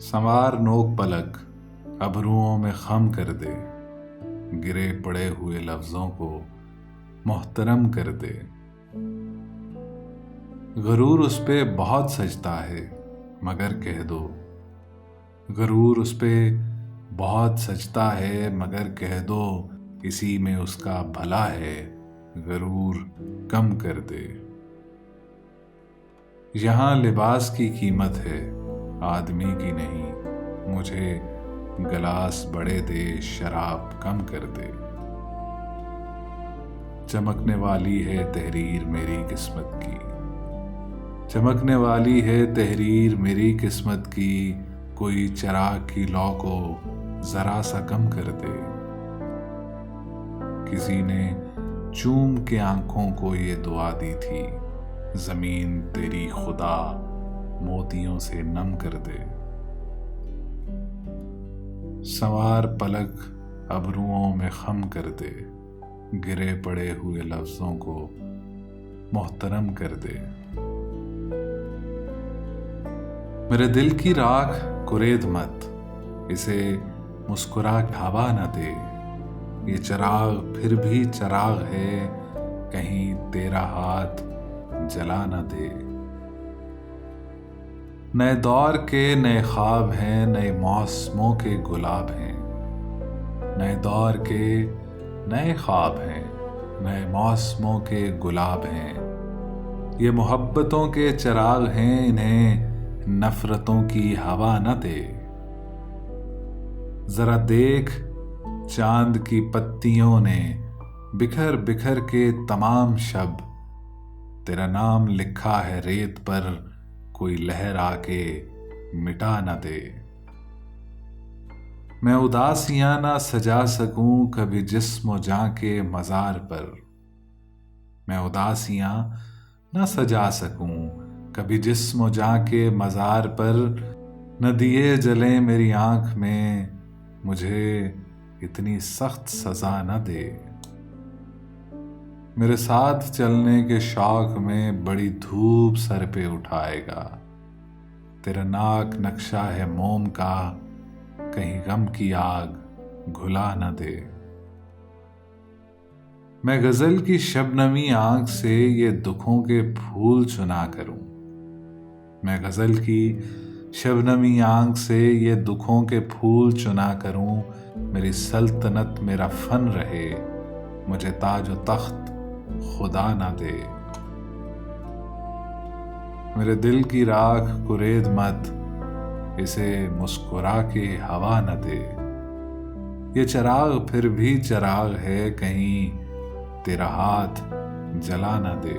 संवार नोक पलक अबरुओं में खम कर दे, गिरे पड़े हुए लफ्जों को मोहतरम कर दे। गरूर उस पे बहुत सजता है मगर कह दो, गरूर उस पे बहुत सजता है मगर कह दो, इसी में उसका भला है, गरूर कम कर दे। यहाँ लिबास की कीमत है आदमी की नहीं, मुझे गिलास बड़े दे, शराब कम कर दे। चमकने वाली है तहरीर मेरी किस्मत की, चमकने वाली है तहरीर मेरी किस्मत की, कोई चिराग की लौ को जरा सा कम कर दे। किसी ने चूम के आंखों को ये दुआ दी थी, जमीन तेरी खुदा मोतियों से नम कर दे। संवार पलक अबरुओं में खम कर दे, गिरे पड़े हुए लफ्जों को मोहतरम कर दे। मेरे दिल की राख कुरेद मत, इसे मुस्कुरा के हवा न दे। ये चिराग फिर भी चिराग है, कहीं तेरा हाथ जला न दे। नए दौर के नए ख्वाब हैं, नए मौसमों के गुलाब हैं। नए दौर के नए ख्वाब हैं, नए मौसमों के गुलाब हैं। ये मोहब्बतों के चिराग हैं, इन्हें नफरतों की हवा न दे। जरा देख चांद की पत्तियों ने बिखर बिखर के तमाम शब, तेरा नाम लिखा है रेत पर, कोई लहर आके मिटा न दे। मैं उदासियां ना सजा सकूं कभी जिस्म जां के मजार पर, मैं उदासियां ना सजा सकूं कभी जिस्म जां के मजार पर। न दिए जले मेरी आंख में, मुझे इतनी सख्त सजा न दे। मेरे साथ चलने के शौक में बड़ी धूप सर पे उठाएगा, तेरा नाक नक्शा है मोम का, कहीं गम की आग घुला न दे। मैं गजल की शबनमी आंख से ये दुखों के फूल चुना करूं, मैं गजल की शबनमी आंख से ये दुखों के फूल चुना करूं। मेरी सल्तनत मेरा फन रहे, मुझे ताज व तख्त खुदा ना दे। मेरे दिल की राख कुरेद मत, इसे मुस्कुरा के हवा न दे। ये चिराग फिर भी चिराग है, कहीं तेरा हाथ जला न दे।